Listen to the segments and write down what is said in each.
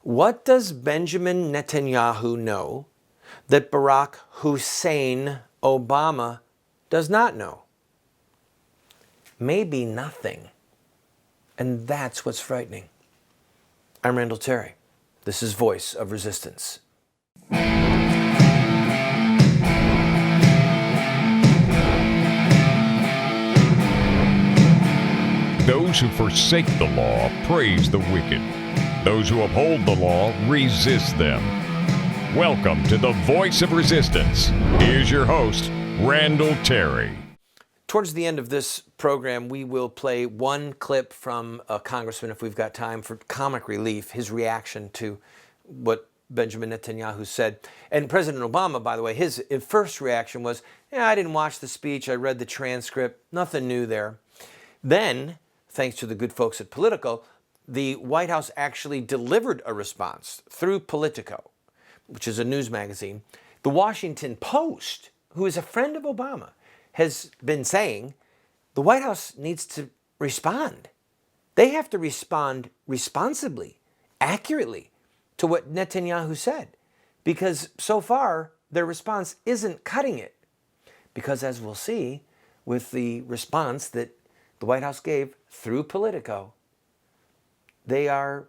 What does Benjamin Netanyahu know that Barack Hussein Obama does not know? Maybe nothing. And that's what's frightening. I'm Randall Terry. This is Voice of Resistance. Those who forsake the law praise the wicked. Those who uphold the law resist them. Welcome to the Voice of Resistance. Here's your host, Randall Terry. Towards the end of this program, we will play one clip from a congressman, if we've got time, for comic relief, his reaction to what Benjamin Netanyahu said. And President Obama, by the way, his first reaction was, I didn't watch the speech, I read the transcript, nothing new there. Then, thanks to the good folks at Politico, the White House actually delivered a response through Politico, which is a news magazine. The Washington Post, who is a friend of Obama, has been saying the White House needs to respond. They have to respond responsibly, accurately to what Netanyahu said, because so far their response isn't cutting it. Because as we'll see with the response that the White House gave through Politico, they are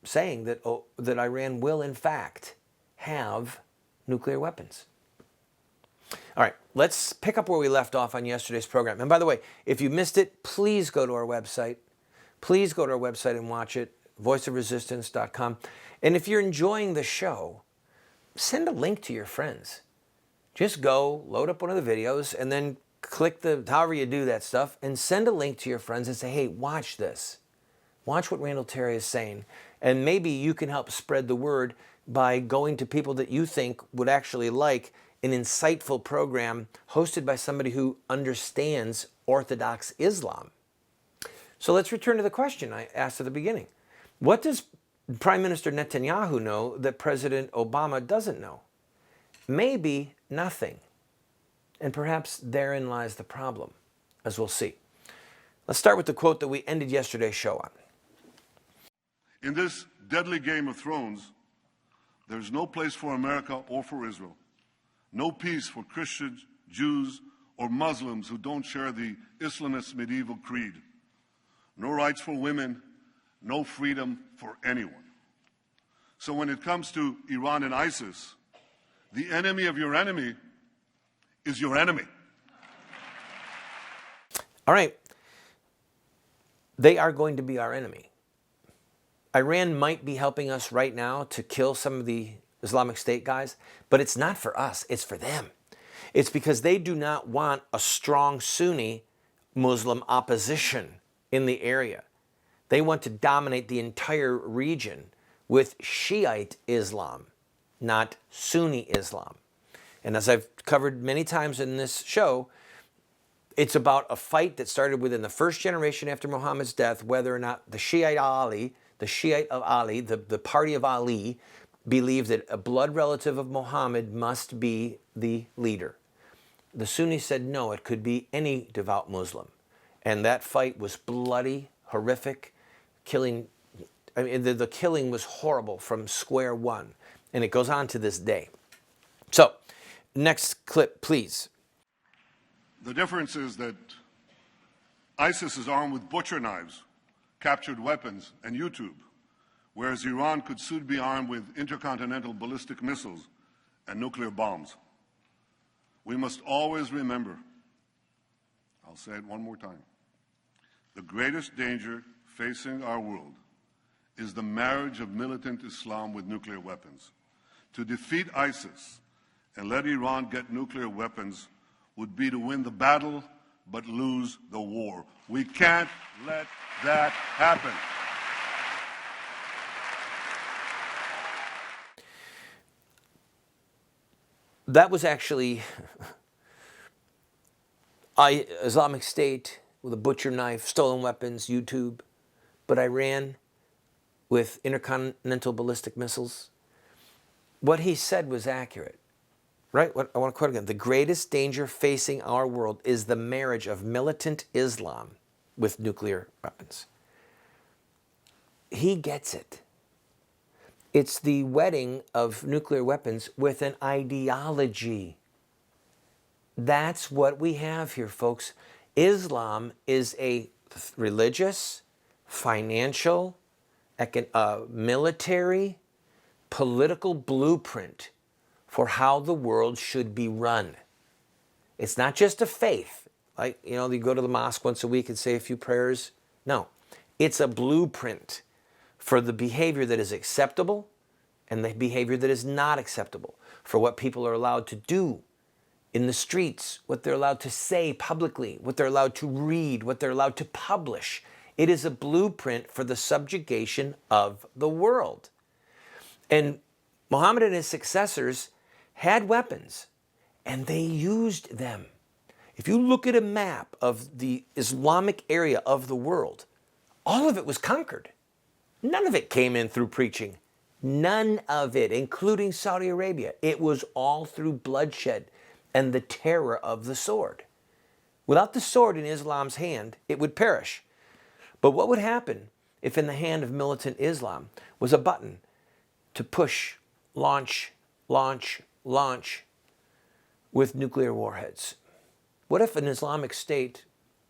saying that, that Iran will in fact have nuclear weapons. All right, let's pick up where we left off on yesterday's program. And by the way, if you missed it, please go to our website. Please go to our website and watch it, voiceofresistance.com. And if you're enjoying the show, send a link to your friends. Just go, load up one of the videos, and then click however you do that stuff, and send a link to your friends and say, hey, watch this. Watch what Randall Terry is saying. And maybe you can help spread the word by going to people that you think would actually like an insightful program hosted by somebody who understands Orthodox Islam. So let's return to the question I asked at the beginning. What does Prime Minister Netanyahu know that President Obama doesn't know? Maybe nothing. And perhaps therein lies the problem, as we'll see. Let's start with the quote that we ended yesterday's show on. In this deadly game of thrones, there's no place for America or for Israel. No peace for Christians, Jews, or Muslims who don't share the Islamist medieval creed. No rights for women, no freedom for anyone. So when it comes to Iran and ISIS, the enemy of your enemy is your enemy. All right. They are going to be our enemy. Iran might be helping us right now to kill some of the Islamic State guys, but it's not for us, it's for them. It's because they do not want a strong Sunni Muslim opposition in the area. They want to dominate the entire region with Shiite Islam, not Sunni Islam. And as I've covered many times in this show, it's about a fight that started within the first generation after Muhammad's death, whether or not the Shiite of Ali, the party of Ali, believed that a blood relative of Muhammad must be the leader. The Sunnis said no, it could be any devout Muslim. And that fight was bloody, horrific, killing. I mean, the killing was horrible from square one. And it goes on to this day. So, next clip, please. The difference is that ISIS is armed with butcher knives, captured weapons, and YouTube, whereas Iran could soon be armed with intercontinental ballistic missiles and nuclear bombs. We must always remember, I'll say it one more time, the greatest danger facing our world is the marriage of militant Islam with nuclear weapons. To defeat ISIS and let Iran get nuclear weapons would be to win the battle but lose the war. We can't let that happen. That was actually Islamic State with a butcher knife, stolen weapons, YouTube, but Iran with intercontinental ballistic missiles. What he said was accurate. Right? I want to quote again. The greatest danger facing our world is the marriage of militant Islam with nuclear weapons. He gets it. It's the wedding of nuclear weapons with an ideology. That's what we have here, folks. Islam is a religious, financial, military, political blueprint for how the world should be run. It's not just a faith. Like, you go to the mosque once a week and say a few prayers. No, it's a blueprint for the behavior that is acceptable and the behavior that is not acceptable, for what people are allowed to do in the streets, what they're allowed to say publicly, what they're allowed to read, what they're allowed to publish. It is a blueprint for the subjugation of the world. And Muhammad and his successors had weapons, and they used them. If you look at a map of the Islamic area of the world, all of it was conquered. None of it came in through preaching. None of it, including Saudi Arabia. It was all through bloodshed and the terror of the sword. Without the sword in Islam's hand, it would perish. But what would happen if in the hand of militant Islam was a button to push, launch, launch, launch with nuclear warheads? What if an Islamic state,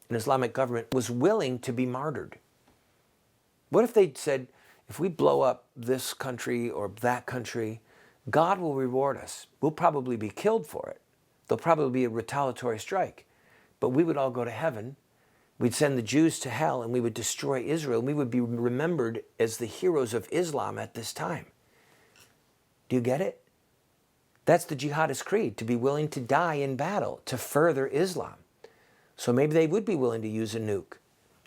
an Islamic government, was willing to be martyred? What if they said, if we blow up this country or that country, God will reward us. We'll probably be killed for it. There'll probably be a retaliatory strike. But we would all go to heaven. We'd send the Jews to hell, and we would destroy Israel. And we would be remembered as the heroes of Islam at this time. Do you get it? That's the jihadist creed, to be willing to die in battle to further Islam. So maybe they would be willing to use a nuke,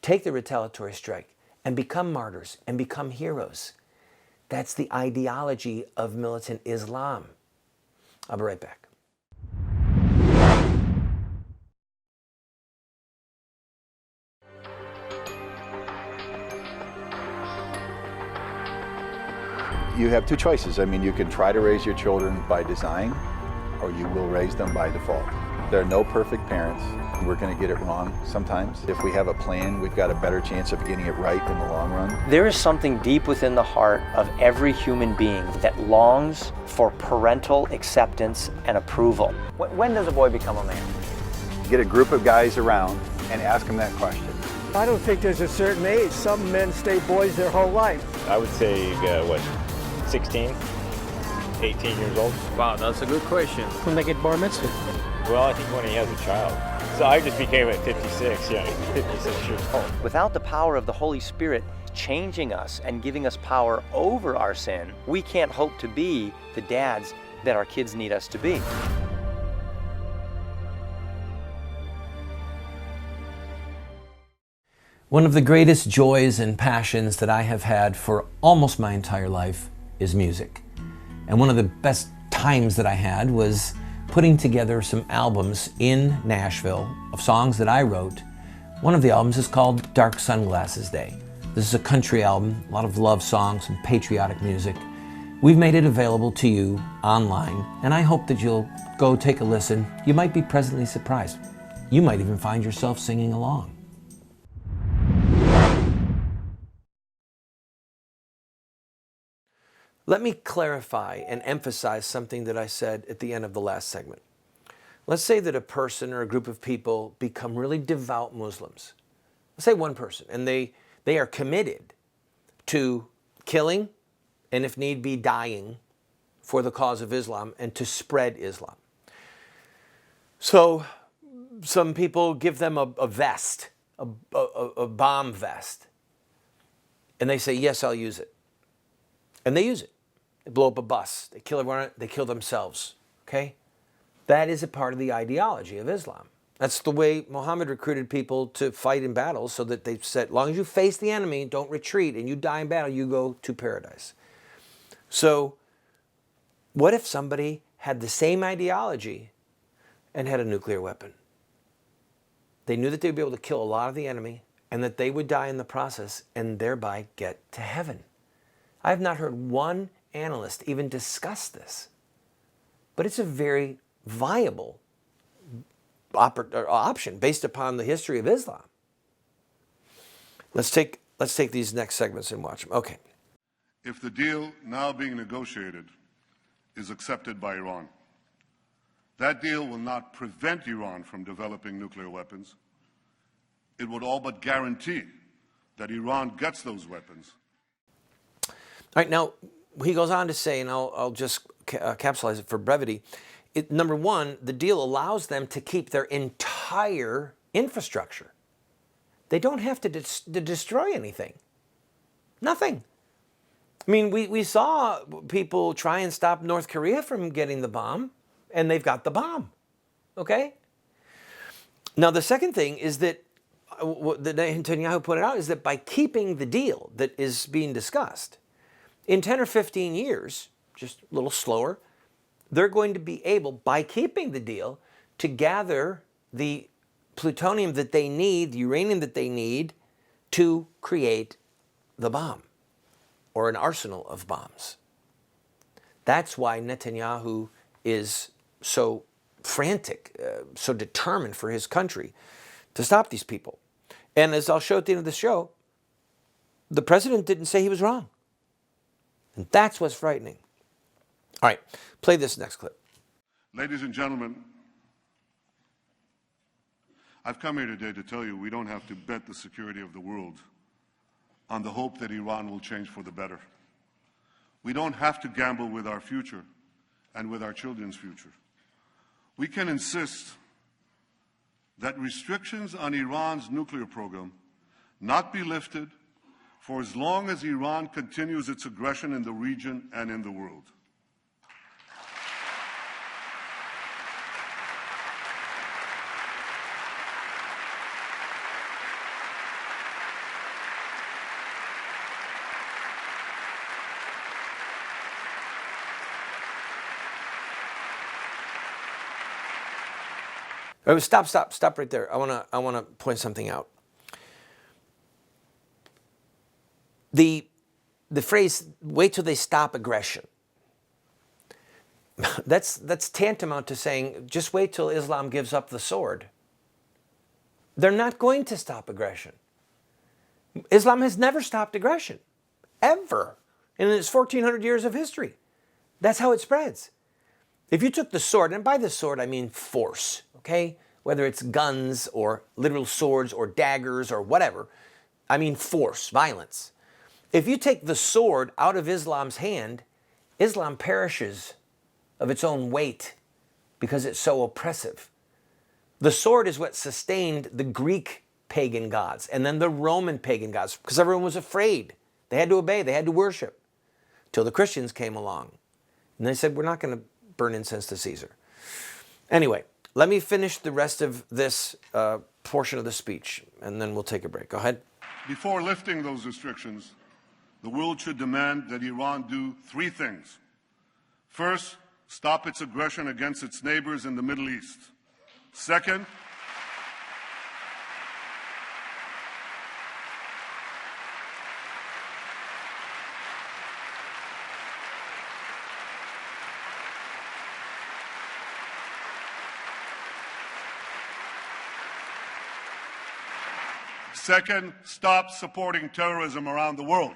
take the retaliatory strike, and become martyrs and become heroes. That's the ideology of militant Islam. I'll be right back. You have two choices. I mean, you can try to raise your children by design, or you will raise them by default. There are no perfect parents. We're going to get it wrong sometimes. If we have a plan, we've got a better chance of getting it right in the long run. There is something deep within the heart of every human being that longs for parental acceptance and approval. When does a boy become a man? Get a group of guys around and ask them that question. I don't think there's a certain age. Some men stay boys their whole life. I would say, 16, 18 years old. Wow, that's a good question. When they get bar mitzvah. Well, I think when he has a child. So I just became at 56, 56 years old. Without the power of the Holy Spirit changing us and giving us power over our sin, we can't hope to be the dads that our kids need us to be. One of the greatest joys and passions that I have had for almost my entire life is music. And one of the best times that I had was putting together some albums in Nashville of songs that I wrote. One of the albums is called Dark Sunglasses Day. This is a country album, a lot of love songs and patriotic music. We've made it available to you online, and I hope that you'll go take a listen. You might be pleasantly surprised. You might even find yourself singing along. Let me clarify and emphasize something that I said at the end of the last segment. Let's say that a person or a group of people become really devout Muslims. Let's say one person, and they are committed to killing and, if need be, dying for the cause of Islam and to spread Islam. So some people give them a vest, a bomb vest, and they say, yes, I'll use it. And they use it. They blow up a bus. They kill everyone. They kill themselves. Okay? That is a part of the ideology of Islam. That's the way Muhammad recruited people to fight in battles, so that they said, as long as you face the enemy, don't retreat, and you die in battle, you go to paradise. So what if somebody had the same ideology and had a nuclear weapon? They knew that they would be able to kill a lot of the enemy and that they would die in the process and thereby get to heaven. I have not heard one analyst even discuss this, but it's a very viable option based upon the history of Islam. Let's take these next segments and watch them. Okay. if the deal now being negotiated is accepted by Iran. That deal will not prevent Iran from developing nuclear weapons. It would all but guarantee that Iran gets those weapons. All right, now, he goes on to say, and I'll just capsulize it for brevity, number one, the deal allows them to keep their entire infrastructure. They don't have to destroy anything. Nothing. I mean, we saw people try and stop North Korea from getting the bomb, and they've got the bomb. Okay? Now, the second thing is that what Netanyahu pointed out is that by keeping the deal that is being discussed, in 10 or 15 years, just a little slower, they're going to be able, by keeping the deal, to gather the plutonium that they need, the uranium that they need, to create the bomb, or an arsenal of bombs. That's why Netanyahu is so frantic, so determined for his country to stop these people. And as I'll show at the end of the show, the president didn't say he was wrong. And that's what's frightening. All right, play this next clip. Ladies and gentlemen, I've come here today to tell you we don't have to bet the security of the world on the hope that Iran will change for the better. We don't have to gamble with our future and with our children's future. We can insist that restrictions on Iran's nuclear program not be lifted for as long as Iran continues its aggression in the region and in the world. Stop right there. I want to point something out. The phrase "wait till they stop aggression." That's tantamount to saying just wait till Islam gives up the sword. They're not going to stop aggression. Islam has never stopped aggression, ever, in its 1,400 years of history. That's how it spreads. If you took the sword, and by the sword I mean force, okay? Whether it's guns or literal swords or daggers or whatever, I mean force, violence. If you take the sword out of Islam's hand, Islam perishes of its own weight because it's so oppressive. The sword is what sustained the Greek pagan gods and then the Roman pagan gods because everyone was afraid. They had to obey, they had to worship, till the Christians came along. And they said, we're not going to burn incense to Caesar. Anyway, let me finish the rest of this portion of the speech, and then we'll take a break. Go ahead. Before lifting those restrictions, the world should demand that Iran do three things. First, stop its aggression against its neighbors in the Middle East. Second, stop supporting terrorism around the world.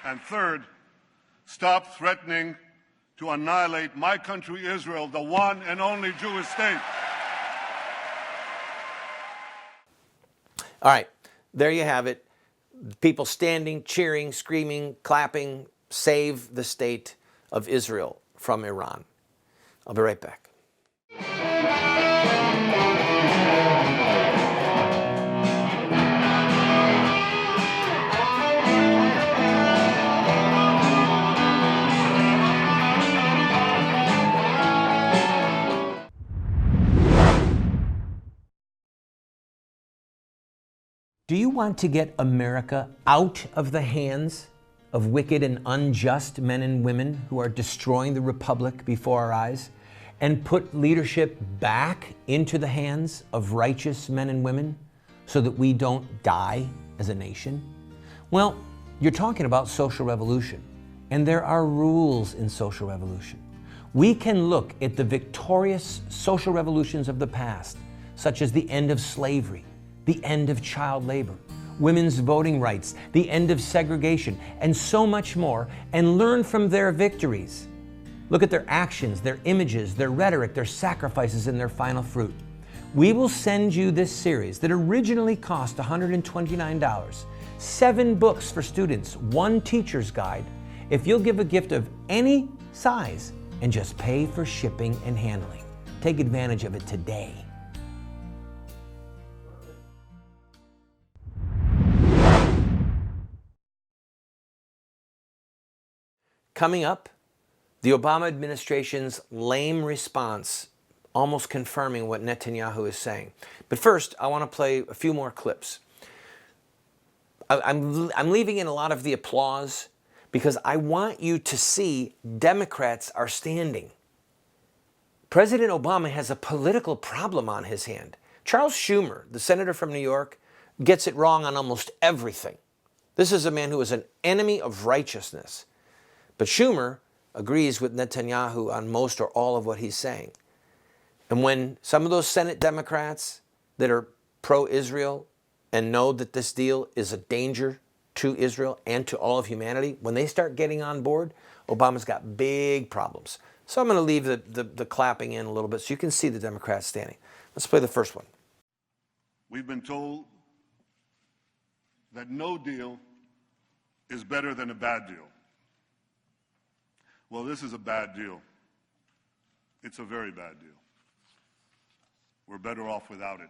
And third, stop threatening to annihilate my country, Israel, the one and only Jewish state. All right, there you have it. People standing, cheering, screaming, clapping, save the state of Israel from Iran. I'll be right back. Do you want to get America out of the hands of wicked and unjust men and women who are destroying the republic before our eyes, and put leadership back into the hands of righteous men and women so that we don't die as a nation? Well, you're talking about social revolution, And there are rules in social revolution. We can look at the victorious social revolutions of the past, such as the end of slavery, the end of child labor, women's voting rights, the end of segregation, and so much more, and learn from their victories. Look at their actions, their images, their rhetoric, their sacrifices, and their final fruit. We will send you this series that originally cost $129, 7 books for students, 1 teacher's guide, if you'll give a gift of any size and just pay for shipping and handling. Take advantage of it today. Coming up, the Obama administration's lame response, almost confirming what Netanyahu is saying. But first, I want to play a few more clips. I'm leaving in a lot of the applause because I want you to see Democrats are standing. President Obama has a political problem on his hand. Charles Schumer, the senator from New York, gets it wrong on almost everything. This is a man who is an enemy of righteousness. But Schumer agrees with Netanyahu on most or all of what he's saying. And when some of those Senate Democrats that are pro-Israel and know that this deal is a danger to Israel and to all of humanity, when they start getting on board, Obama's got big problems. So I'm going to leave the clapping in a little bit so you can see the Democrats standing. Let's play the first one. We've been told that no deal is better than a bad deal. Well, this is a bad deal. It's a very bad deal. We're better off without it.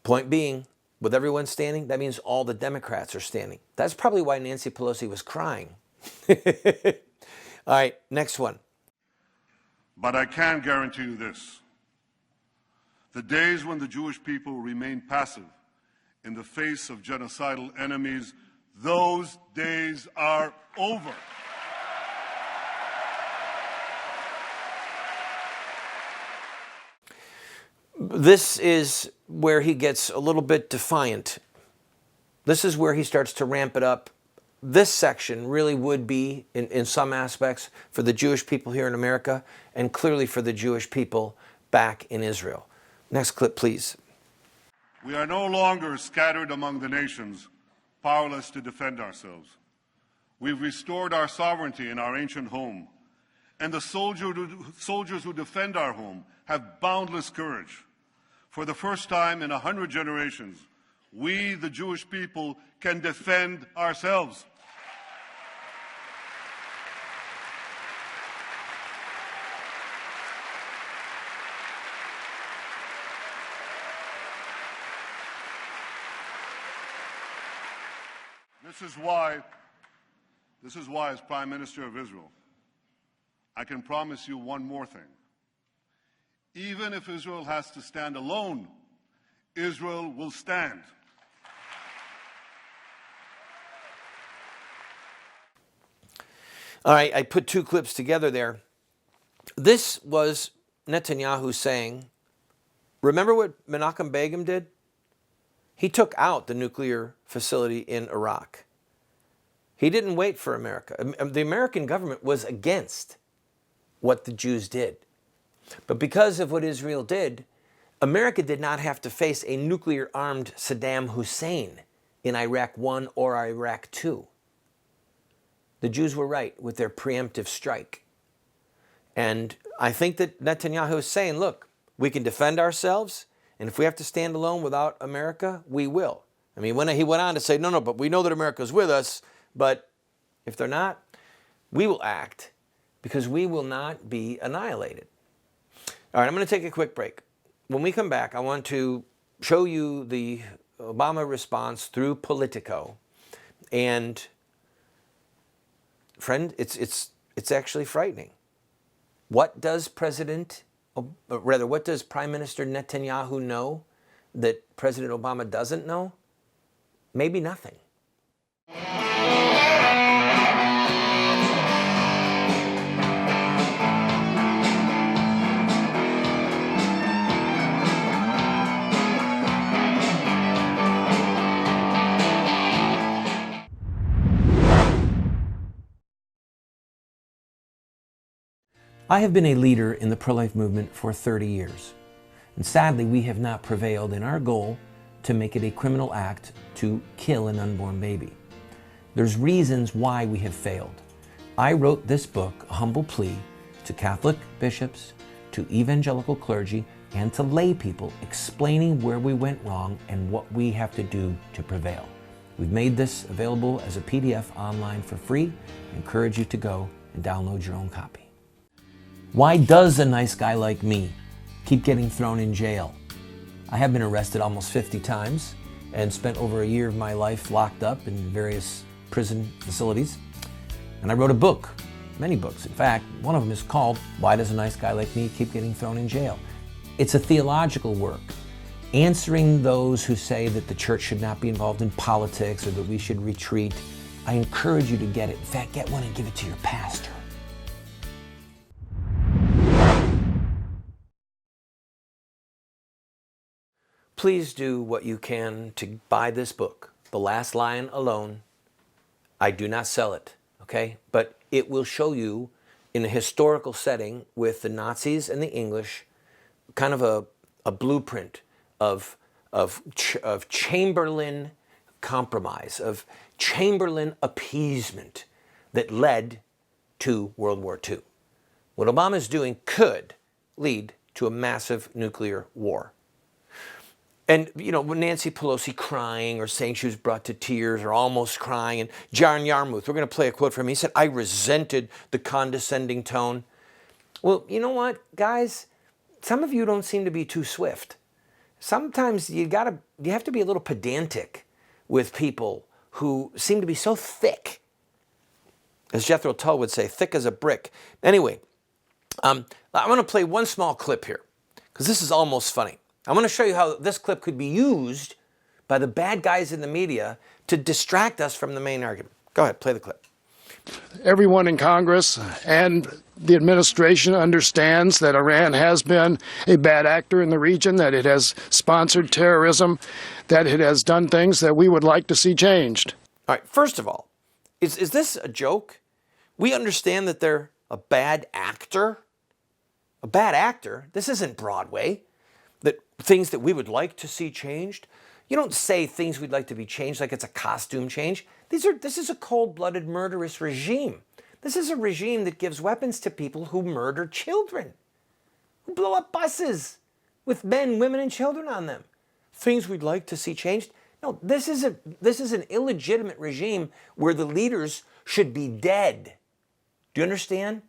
Point being, with everyone standing, that means all the Democrats are standing. That's probably why Nancy Pelosi was crying. All right, next one. But I can guarantee you this. The days when the Jewish people remain passive in the face of genocidal enemies, those days are over. This is where he gets a little bit defiant. This is where he starts to ramp it up. This section really would be, in some aspects, for the Jewish people here in America and clearly for the Jewish people back in Israel. Next clip, please. We are no longer scattered among the nations, powerless to defend ourselves. We've restored our sovereignty in our ancient home, and the soldiers who defend our home have boundless courage. For the first time in 100 generations, we, the Jewish people, can defend ourselves. This is why, as Prime Minister of Israel, I can promise you one more thing. Even if Israel has to stand alone, Israel will stand. All right, I put 2 clips together there. This was Netanyahu saying, remember what Menachem Begin did? He took out the nuclear facility in Iraq. He didn't wait for America. The American government was against what the Jews did. But because of what Israel did, America did not have to face a nuclear-armed Saddam Hussein in Iraq I or Iraq II. The Jews were right with their preemptive strike. And I think that Netanyahu is saying, look, we can defend ourselves, and if we have to stand alone without America, we will. I mean, when he went on to say, no, but we know that America's with us, but if they're not, we will act because we will not be annihilated. All right, I'm going to take a quick break. When we come back, I want to show you the Obama response through Politico. And, friend, it's actually frightening. What does Prime Minister Netanyahu know that President Obama doesn't know? maybe nothing. I have been a leader in the pro-life movement for 30 years, and sadly we have not prevailed in our goal to make it a criminal act to kill an unborn baby. There's reasons why we have failed. I wrote this book, A Humble Plea, to Catholic bishops, to evangelical clergy, and to lay people, explaining where we went wrong and what we have to do to prevail. We've made this available as a PDF online for free. I encourage you to go and download your own copy. Why does a nice guy like me keep getting thrown in jail? I have been arrested almost 50 times and spent over a year of my life locked up in various prison facilities. And I wrote a book, many books. In fact, one of them is called Why Does a Nice Guy Like Me Keep Getting Thrown in Jail? It's a theological work, answering those who say that the church should not be involved in politics or that we should retreat. I encourage you to get it. In fact, get one and give it to your pastor. Please do what you can to buy this book, The Last Lion Alone. I do not sell it, okay? But it will show you in a historical setting with the Nazis and the English, kind of a blueprint of Chamberlain compromise, of Chamberlain appeasement that led to World War II. What Obama is doing could lead to a massive nuclear war. And, you know, when Nancy Pelosi crying or saying she was brought to tears or almost crying, and John Yarmouth, we're going to play a quote from him. He said, I resented the condescending tone. Well, you know what, guys? Some of you don't seem to be too swift. Sometimes you have to be a little pedantic with people who seem to be so thick. As Jethro Tull would say, thick as a brick. Anyway, I'm going to play one small clip here because this is almost funny. I want to show you how this clip could be used by the bad guys in the media to distract us from the main argument. Go ahead, play the clip. Everyone in Congress and the administration understands that Iran has been a bad actor in the region, that it has sponsored terrorism, that it has done things that we would like to see changed. All right, first of all, is this a joke? We understand that they're a bad actor. A bad actor? This isn't Broadway. That things that we would like to see changed. You don't say things we'd like to be changed like it's a costume change. This is a cold-blooded murderous regime. This is a regime that gives weapons to people who murder children, who blow up buses with men, women, and children on them. Things we'd like to see changed. No, this is an illegitimate regime where the leaders should be dead. Do you understand?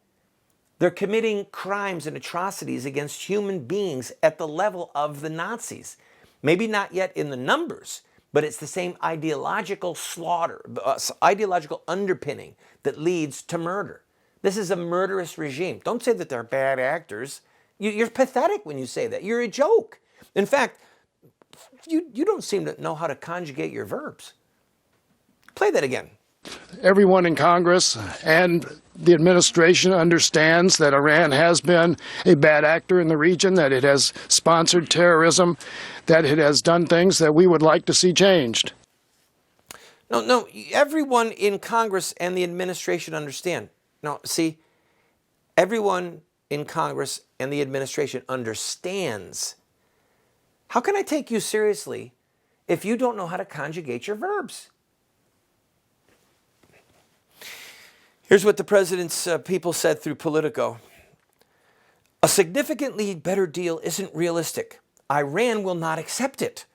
They're committing crimes and atrocities against human beings at the level of the Nazis. Maybe not yet in the numbers, but it's the same ideological slaughter, ideological underpinning that leads to murder. This is a murderous regime. Don't say that they're bad actors. You're pathetic when you say that. You're a joke. In fact, you don't seem to know how to conjugate your verbs. Play that again. Everyone in Congress and the administration understands that Iran has been a bad actor in the region, that it has sponsored terrorism, that it has done things that we would like to see changed. No, everyone in Congress and the administration understand. No, see, everyone in Congress and the administration understands. How can I take you seriously if you don't know how to conjugate your verbs? Here's what the president's people said through Politico. A significantly better deal isn't realistic. Iran will not accept it.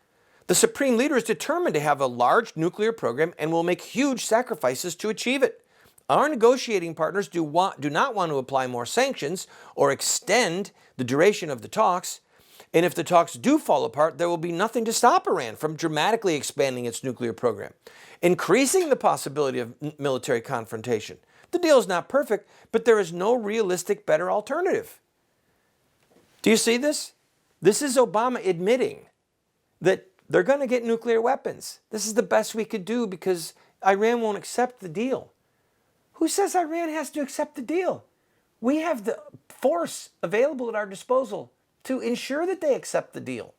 The supreme leader is determined to have a large nuclear program and will make huge sacrifices to achieve it. Our negotiating partners do not want to apply more sanctions or extend the duration of the talks. And if the talks do fall apart, there will be nothing to stop Iran from dramatically expanding its nuclear program, increasing the possibility of military confrontation. The deal is not perfect, but there is no realistic better alternative. Do you see this? This is Obama admitting that they're going to get nuclear weapons. This is the best we could do because Iran won't accept the deal. Who says Iran has to accept the deal? We have the force available at our disposal to ensure that they accept the deal.